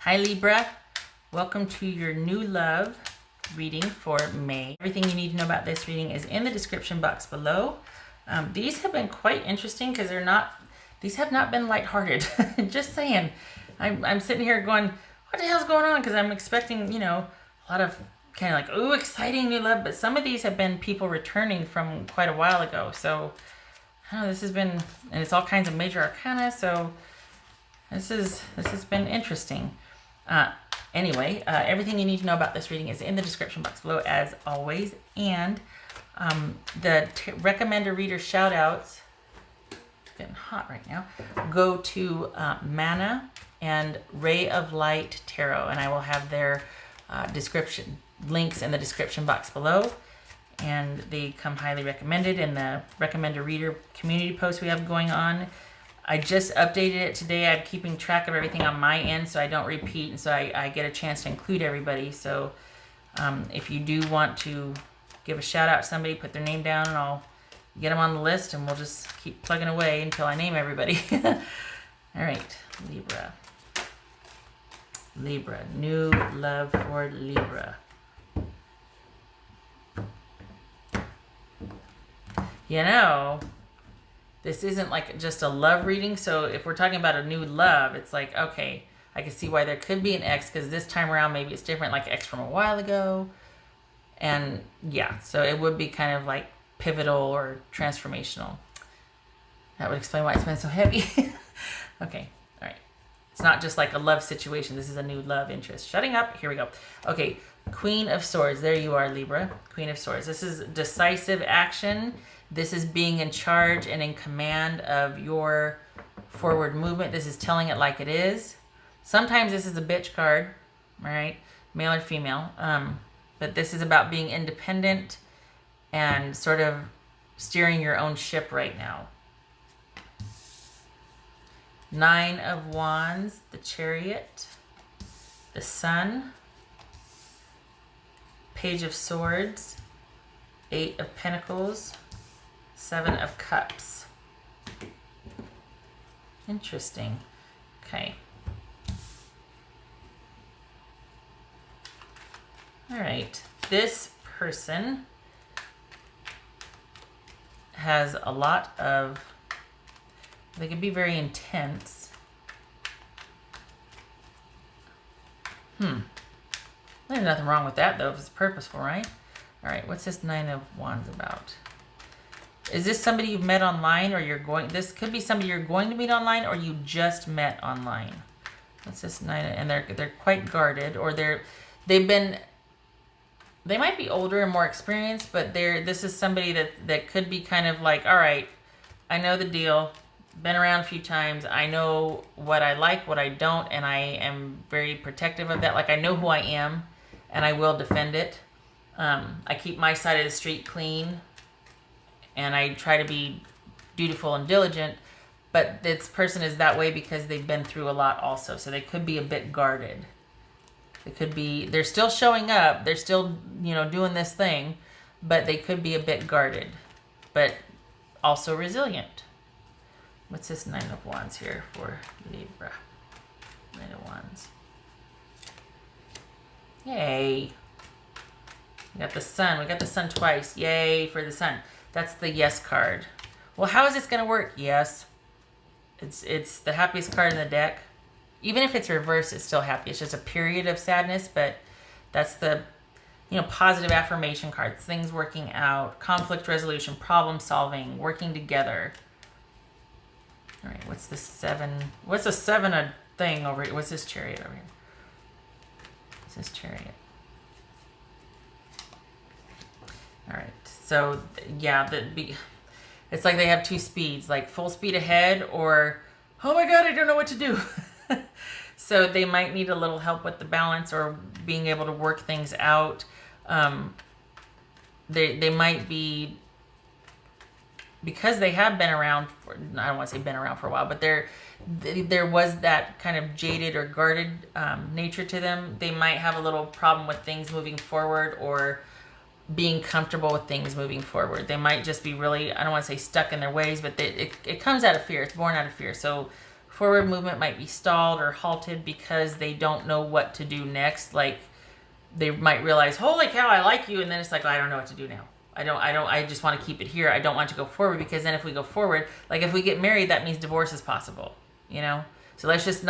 Hi Libra, welcome to your new love reading for May. Everything you need to know about this reading is in the description box below. These have been quite interesting because these have not been lighthearted. Just saying. I'm sitting here going, what the hell's going on? Because I'm expecting, a lot of kind of like, ooh, exciting new love. But some of these have been people returning from quite a while ago. So, I don't know, this has been, and it's all kinds of major arcana. So, this has been interesting. Anyway, everything you need to know about this reading is in the description box below, as always. And the recommender reader shout outs, it's getting hot right now, go to Mana and Ray of Light Tarot. And I will have their description links in the description box below. And they come highly recommended in the recommender reader community post we have going on. I just updated it today. I'm keeping track of everything on my end so I don't repeat, and so I get a chance to include everybody. So if you do want to give a shout out to somebody, put their name down and I'll get them on the list, and we'll just keep plugging away until I name everybody. All right, Libra. Libra, new love for Libra. This isn't like just a love reading. So if we're talking about a new love, it's like, okay, I can see why there could be an ex, because this time around maybe it's different, like ex from a while ago. And yeah, so it would be kind of like pivotal or transformational. That would explain why it's been so heavy. Okay, all right. It's not just like a love situation. This is a new love interest. Shutting up. Here we go. Okay, Queen of Swords. There you are, Libra. Queen of Swords. This is decisive action. This is being in charge and in command of your forward movement. This is telling it like it is. Sometimes this is a bitch card, all right? Male or female. But this is about being independent and sort of steering your own ship right now. Nine of Wands, the Chariot, the Sun, Page of Swords, Eight of Pentacles, Seven of Cups. Interesting. Okay. All right. This person has a lot of, they can be very intense. There's nothing wrong with that though, if it's purposeful, right? All right. What's this Nine of Wands about? Is this somebody you've met online, or this could be somebody you're going to meet online, or you just met online? What's this Nine? And they're quite guarded, or they might be older and more experienced, but this is somebody that could be kind of like, all right, I know the deal, been around a few times, I know what I like, what I don't, and I am very protective of that. Like, I know who I am, and I will defend it. I keep my side of the street clean, and I try to be dutiful and diligent, but this person is that way because they've been through a lot also. So they could be a bit guarded. They're still showing up. They're still, doing this thing, but they could be a bit guarded, but also resilient. What's this Nine of Wands here for Libra? Nine of Wands. Yay. We got the Sun. We got the Sun twice. Yay for the Sun. That's the yes card. Well, how is this going to work? Yes. It's the happiest card in the deck. Even if it's reversed, it's still happy. It's just a period of sadness, but that's the, positive affirmation cards. Things working out, conflict resolution, problem solving, working together. All right, what's the Seven? What's the Seven of thing over here? What's this Chariot over here? What's this Chariot? All right, so yeah, it's like they have two speeds, like full speed ahead or, oh my God, I don't know what to do. So they might need a little help with the balance or being able to work things out. They might be, because they have been around for, I don't want to say been around for a while, but there was that kind of jaded or guarded nature to them. They might have a little problem with things moving forward, or being comfortable with things moving forward. They might just be really, I don't want to say stuck in their ways, but it comes out of fear. It's born out of fear. So forward movement might be stalled or halted because they don't know what to do next. Like they might realize, holy cow, I like you. And then it's like, I don't know what to do now. I just want to keep it here. I don't want to go forward, because then if we go forward, like if we get married, that means divorce is possible, you know? So let's just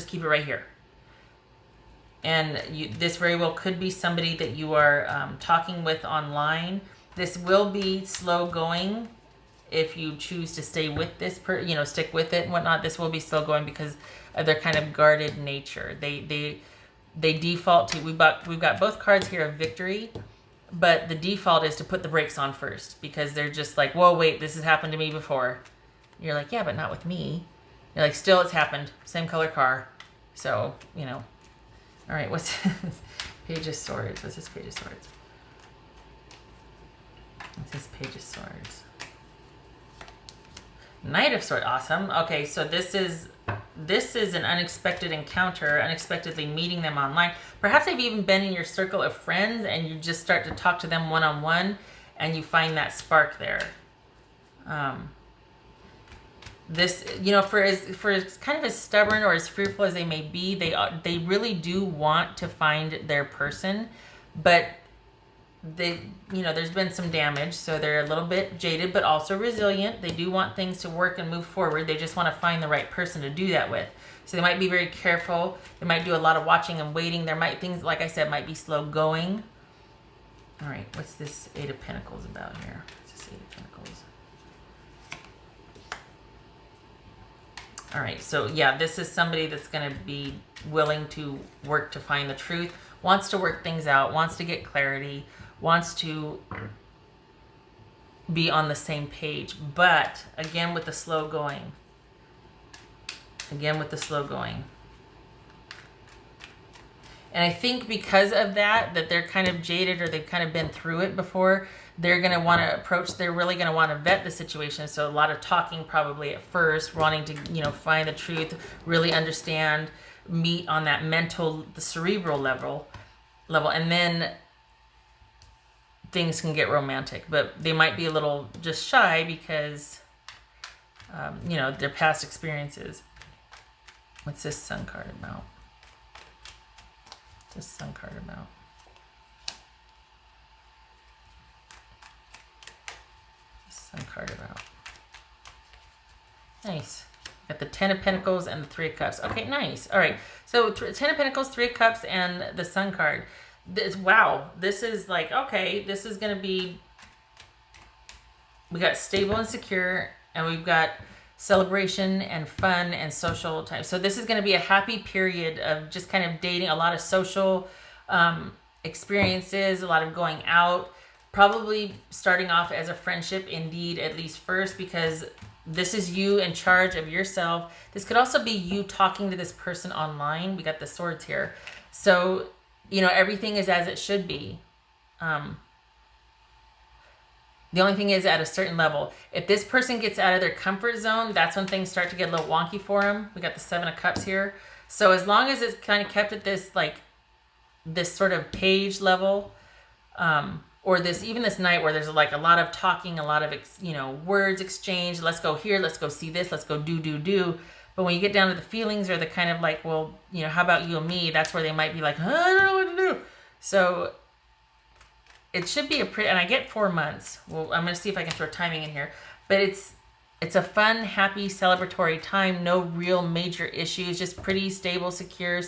keep it right here. And this very well could be somebody that you are talking with online. This will be slow going if you choose to stay with this stick with it and whatnot. This will be slow going because of their kind of guarded nature. They default to, we've got both cards here of victory, but the default is to put the brakes on first, because they're just like, whoa, wait, this has happened to me before. You're like, yeah, but not with me. You're like, still, it's happened. Same color car. So, you know. All right, what's this? Page of Swords. What's this Page of Swords? What's this Page of Swords? Knight of Swords. Awesome. Okay, so this is an unexpected encounter, unexpectedly meeting them online. Perhaps they've even been in your circle of friends and you just start to talk to them one-on-one and you find that spark there. This, you know, for as kind of as stubborn or as fearful as they may be, they really do want to find their person, but they, you know, there's been some damage, so they're a little bit jaded, but also resilient. They do want things to work and move forward. They just want to find the right person to do that with. So they might be very careful. They might do a lot of watching and waiting. There might, things, like I said, might be slow going. All right, what's this Eight of Pentacles about here? What's this Eight of Pentacles? All right, so yeah, this is somebody that's going to be willing to work to find the truth, wants to work things out, wants to get clarity, wants to be on the same page, but again with the slow going. Again with the slow going. And I think because of that they're kind of jaded, or they've kind of been through it before, they're going to want to approach, they're really going to want to vet the situation. So a lot of talking probably at first, wanting to, you know, find the truth, really understand, meet on that mental, the cerebral level, and then things can get romantic. But they might be a little just shy because, you know, their past experiences. What's this Sun card about? What's this Sun card about? Sun card about. Nice. Got the Ten of Pentacles and the Three of Cups. Okay, nice. All right. So Ten of Pentacles, Three of Cups, and the Sun card. Wow. This is like, okay, this is going to be, we got stable and secure, and we've got celebration and fun and social time. So this is going to be a happy period of just kind of dating, a lot of social experiences, a lot of going out. Probably starting off as a friendship, indeed, at least first, because this is you in charge of yourself. This could also be you talking to this person online. We got the Swords here. So, you know, everything is as it should be. The only thing is, at a certain level, if this person gets out of their comfort zone, that's when things start to get a little wonky for them. We got the Seven of Cups here. So as long as it's kind of kept at this, like, this sort of page level, or this, even this night where there's like a lot of talking, a lot of, you know, words exchanged. Let's go here. Let's go see this. Let's go do. But when you get down to the feelings, or the kind of like, well, you know, how about you and me? That's where they might be like, I don't know what to do. So it should be a pretty, and I get 4 months. Well, I'm going to see if I can throw timing in here, but it's a fun, happy, celebratory time. No real major issues, just pretty stable, secure.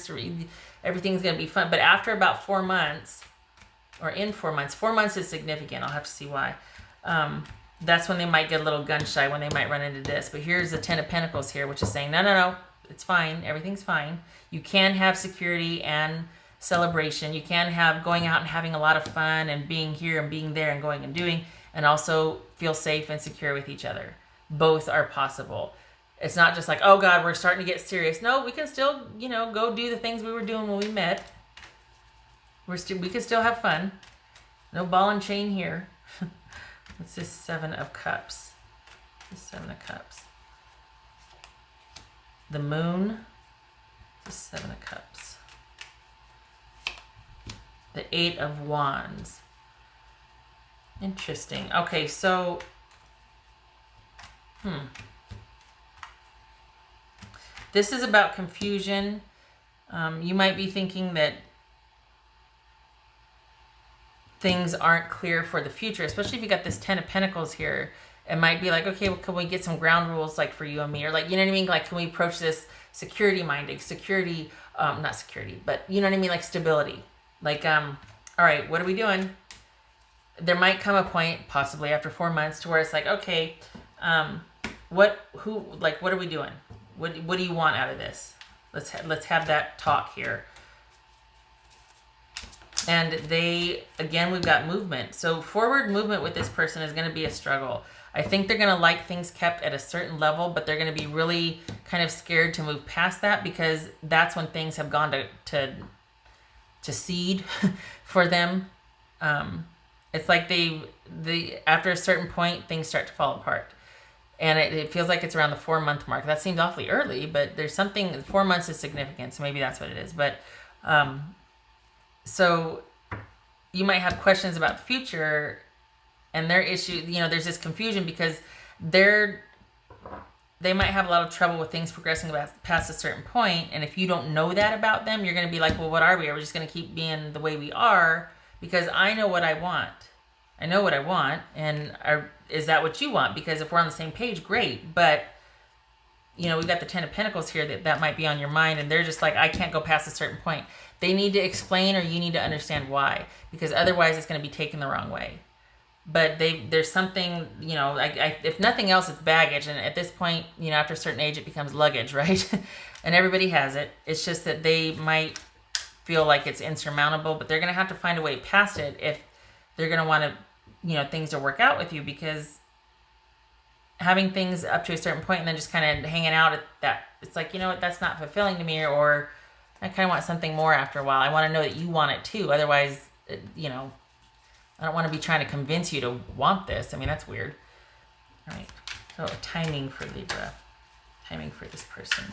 Everything's going to be fun. But after about 4 months, or in 4 months. 4 months is significant. I'll have to see why. That's when they might get a little gun shy, when they might run into this. But here's the Ten of Pentacles here, which is saying, no, it's fine. Everything's fine. You can have security and celebration. You can have going out and having a lot of fun and being here and being there and going and doing, and also feel safe and secure with each other. Both are possible. It's not just like, oh God, we're starting to get serious. No, we can still, you know, go do the things we were doing when we met. We can still have fun. No ball and chain here. What's this Seven of Cups? The Seven of Cups. The Moon. The Seven of Cups. The Eight of Wands. Interesting. Okay, so This is about confusion. You might be thinking that things aren't clear for the future, especially if you got this 10 of Pentacles here. It might be like, okay, well, can we get some ground rules like for you and me? Or like, you know what I mean? Like, can we approach this security-minded, not security, but you know what I mean? Like stability. Like, all right, what are we doing? There might come a point, possibly after 4 months, to where it's like, okay, what are we doing? What do you want out of this? Let's have that talk here. And again, we've got movement. So forward movement with this person is going to be a struggle. I think they're going to like things kept at a certain level, but they're going to be really kind of scared to move past that, because that's when things have gone to seed for them. It's like after a certain point, things start to fall apart. And it feels like it's around the 4 month mark. That seems awfully early, but there's something, 4 months is significant. So maybe that's what it is. But, so you might have questions about the future and their issue, there's this confusion because they might have a lot of trouble with things progressing past a certain point. And if you don't know that about them, you're going to be like, well, what are we? Are we just going to keep being the way we are? Because I know what I want. I know what I want. And is that what you want? Because if we're on the same page, great. But, we've got the 10 of Pentacles here that might be on your mind. And they're just like, I can't go past a certain point. They need to explain, or you need to understand why. Because otherwise it's going to be taken the wrong way. But there's something, if nothing else, it's baggage. And at this point, after a certain age, it becomes luggage, right? And everybody has it. It's just that they might feel like it's insurmountable, but they're going to have to find a way past it if they're going to want to, things to work out with you, because having things up to a certain point and then just kind of hanging out at that, it's like, that's not fulfilling to me, or I kind of want something more after a while. I want to know that you want it too. Otherwise, I don't want to be trying to convince you to want this. I mean, that's weird. All right. So timing for Libra. Timing for this person.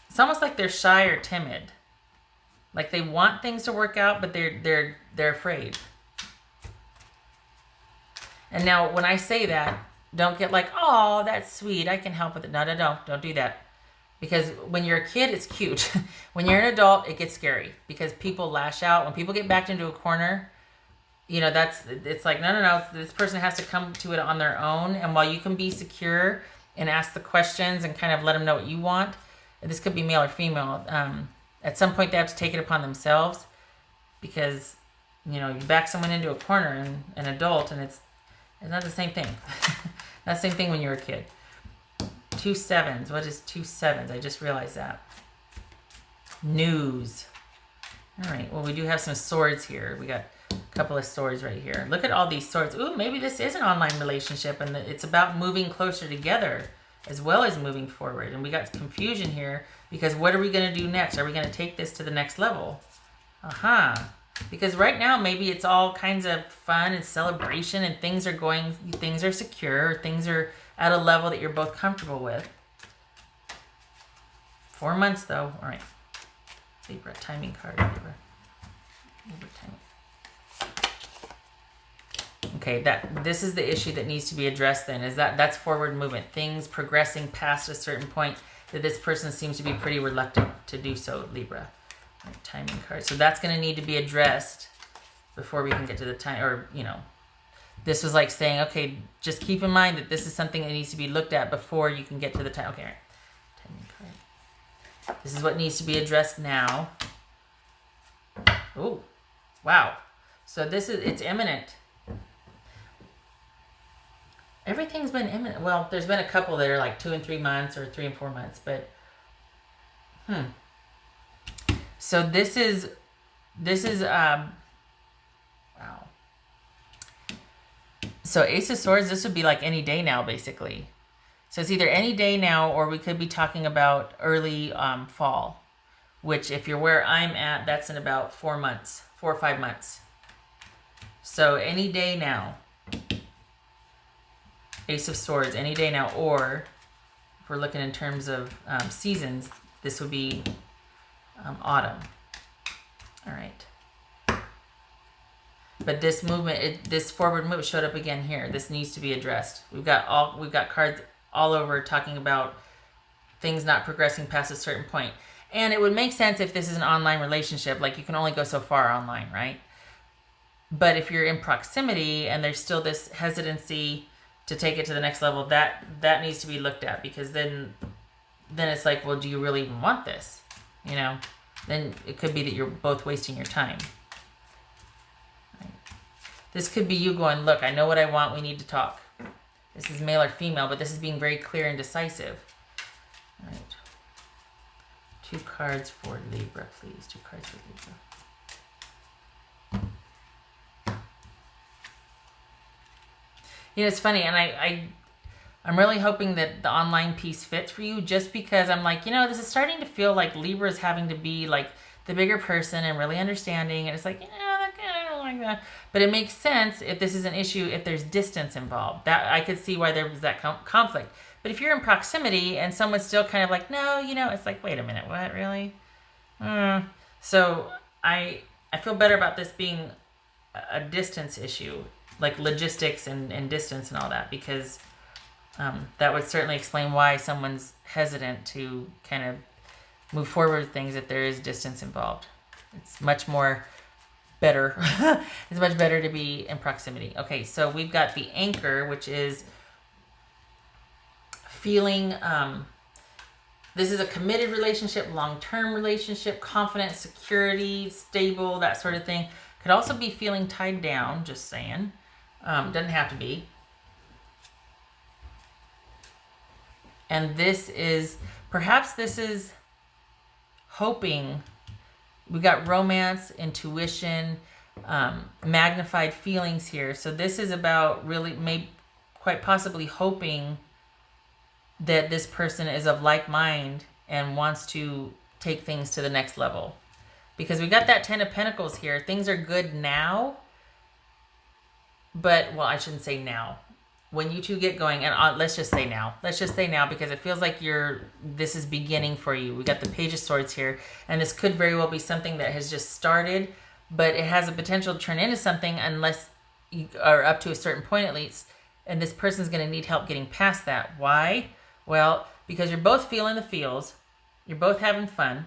It's almost like they're shy or timid. Like they want things to work out, but they're afraid. And now when I say that, don't get like, oh, that's sweet, I can help with it. No, don't do that. Because when you're a kid, it's cute. When you're an adult, it gets scary because people lash out. When people get backed into a corner, it's like, no, this person has to come to it on their own. And while you can be secure and ask the questions and kind of let them know what you want, this could be male or female, at some point they have to take it upon themselves, because, you back someone into a corner and an adult, and it's not the same thing. Not the same thing when you're a kid. 2 sevens. What is 2 sevens? I just realized that. News. All right. Well, we do have some swords here. We got a couple of swords right here. Look at all these swords. Ooh, maybe this is an online relationship, and it's about moving closer together as well as moving forward. And we got confusion here because what are we going to do next? Are we going to take this to the next level? Aha. Because right now, maybe it's all kinds of fun and celebration, and things are secure, things are at a level that you're both comfortable with. 4 months though. All right. Libra, timing card. Libra timing. Okay, this is the issue that needs to be addressed then, is that's forward movement. Things progressing past a certain point that this person seems to be pretty reluctant to do so, Libra. All right, timing card. So that's going to need to be addressed before we can get to the time, or, this was like saying, okay, just keep in mind that this is something that needs to be looked at before you can get to the time. Okay, all right. Timing card. This is what needs to be addressed now. Oh, wow. So it's imminent. Everything's been imminent. Well, there's been a couple that are like 2 and 3 months, or 3 and 4 months, but so this is wow. So Ace of Swords, this would be like any day now, basically. So it's either any day now, or we could be talking about early fall, which if you're where I'm at, that's in about 4 months, 4 or 5 months. So any day now. Ace of Swords, any day now. Or if we're looking in terms of seasons, this would be autumn. All right. But this movement, this forward move showed up again here. This needs to be addressed. We've got cards all over talking about things not progressing past a certain point. And it would make sense if this is an online relationship, like you can only go so far online, right? But if you're in proximity and there's still this hesitancy to take it to the next level, that needs to be looked at, because then it's like, well, do you really even want this? You know, then it could be that you're both wasting your time. Right. This could be you going, look, I know what I want. We need to talk. This is male or female, but this is being very clear and decisive. All right. 2 cards for Libra, please. 2 cards for Libra. You know, it's funny, and I'm really hoping that the online piece fits for you, just because I'm like, you know, this is starting to feel like Libra is having to be like the bigger person and really understanding, and it's like, you know, I don't like that. But it makes sense if this is an issue, if there's distance involved. That I could see why there was that conflict. But if you're in proximity and someone's still kind of like, no, you know, it's like, wait a minute, what, really? So I feel better about this being a distance issue, like logistics and distance and all that, because that would certainly explain why someone's hesitant to kind of move forward with things if there is distance involved. It's much more better. It's much better to be in proximity. Okay, so we've got the anchor, which is feeling, this is a committed relationship, long-term relationship, confident, security, stable, that sort of thing. Could also be feeling tied down, just saying. Doesn't have to be. And this is, perhaps this is hoping. We got romance, intuition, magnified feelings here. So this is about really, maybe quite possibly hoping that this person is of like mind and wants to take things to the next level. Because we got that 10 of Pentacles here. Things are good now. But, well, I shouldn't say now. When you two get going, and let's just say now. Let's just say now, because it feels like this is beginning for you. We got the Page of Swords here. And this could very well be something that has just started. But it has a potential to turn into something unless you are up to a certain point at least. And this person's going to need help getting past that. Why? Well, because you're both feeling the feels. You're both having fun.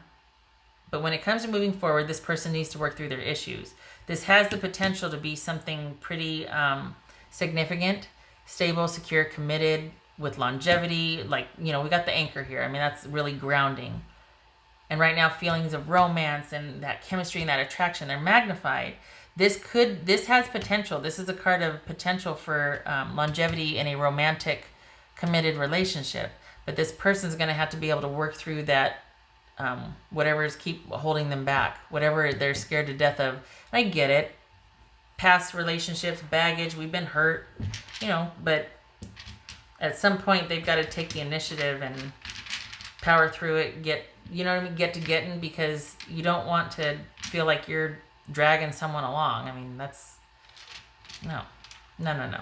But when it comes to moving forward, this person needs to work through their issues. This has the potential to be something pretty significant, stable, secure, committed, with longevity. Like, you know, we got the anchor here. I mean, that's really grounding. And right now, feelings of romance and that chemistry and that attraction, they're magnified. This has potential. This is a card of potential for longevity in a romantic, committed relationship. But this person's going to have to be able to work through that, whatever is keep holding them back, whatever they're scared to death of. I get it. Past relationships, baggage, we've been hurt, you know, but at some point they've got to take the initiative and power through it, get, you know what I mean, get to getting, because you don't want to feel like you're dragging someone along. I mean, that's, no. Libra.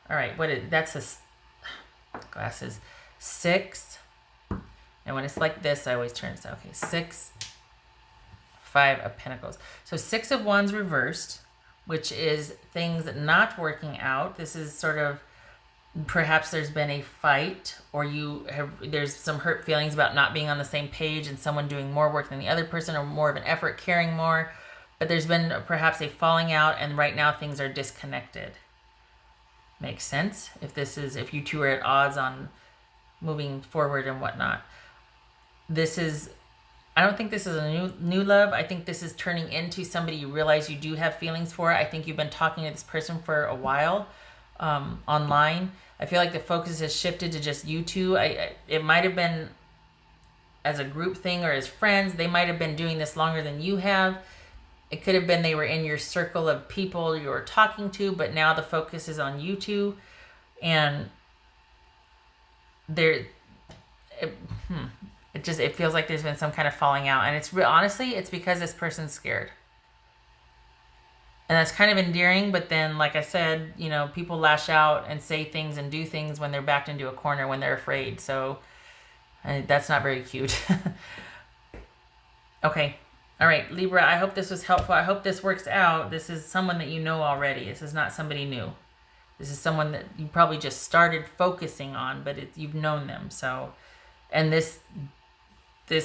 All right, that's a glasses 6, and when it's like this, I always turn this. Okay, 6, 5 of Pentacles. So 6 of Wands reversed, which is things not working out. This is sort of, perhaps there's been a fight, or there's some hurt feelings about not being on the same page and someone doing more work than the other person, or more of an effort, caring more. But there's been perhaps a falling out, and right now things are disconnected. Makes sense if you two are at odds on moving forward and whatnot. I don't think this is a new love. I think this is turning into somebody you realize you do have feelings for. I think you've been talking to this person for a while online. I feel like the focus has shifted to just you two. It might have been as a group thing or as friends. They might have been doing this longer than you have. It could have been they were in your circle of people you were talking to, but now the focus is on you two. And it feels like there's been some kind of falling out. And honestly, it's because this person's scared. And that's kind of endearing, but then, like I said, you know, people lash out and say things and do things when they're backed into a corner, when they're afraid. So That's not very cute. Okay. All right, Libra, I hope this was helpful. I hope this works out. This is someone that you know already. This is not somebody new. This is someone that you probably just started focusing on, but you've known them. So, and this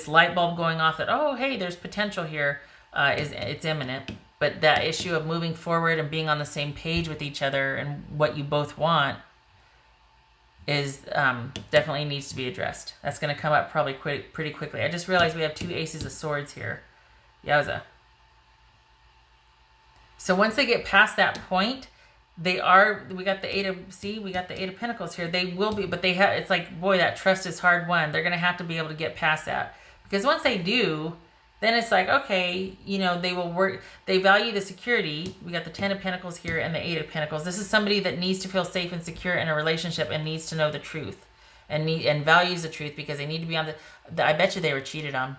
light bulb going off that, oh, hey, there's potential here, it's imminent. But that issue of moving forward and being on the same page with each other and what you both want is definitely needs to be addressed. That's going to come up probably pretty quickly. I just realized we have 2 aces of swords here. Yowza. So once they get past that point, we got the 8 of Pentacles here. They will be, but it's like, boy, that trust is hard won. They're going to have to be able to get past that. Because once they do, then it's like, okay, you know, they will work. They value the security. We got the 10 of Pentacles here and the 8 of Pentacles. This is somebody that needs to feel safe and secure in a relationship and needs to know the truth and values the truth because they need to be on I bet you they were cheated on.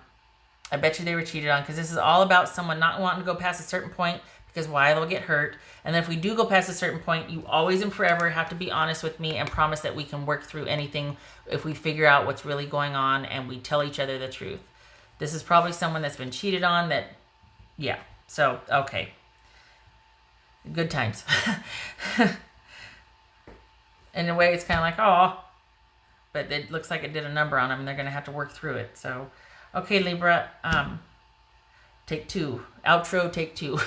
I bet you they were cheated on because this is all about someone not wanting to go past a certain point because why they'll get hurt. And then if we do go past a certain point, you always and forever have to be honest with me and promise that we can work through anything if we figure out what's really going on and we tell each other the truth. This is probably someone that's been cheated on yeah. So, okay. Good times. In a way, it's kind of like, oh, but it looks like it did a number on them and they're going to have to work through it. So, okay, Libra, take 2. Outro, take 2.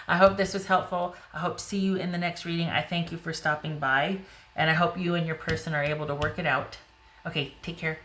I hope this was helpful. I hope to see you in the next reading. I thank you for stopping by, and I hope you and your person are able to work it out. Okay, take care.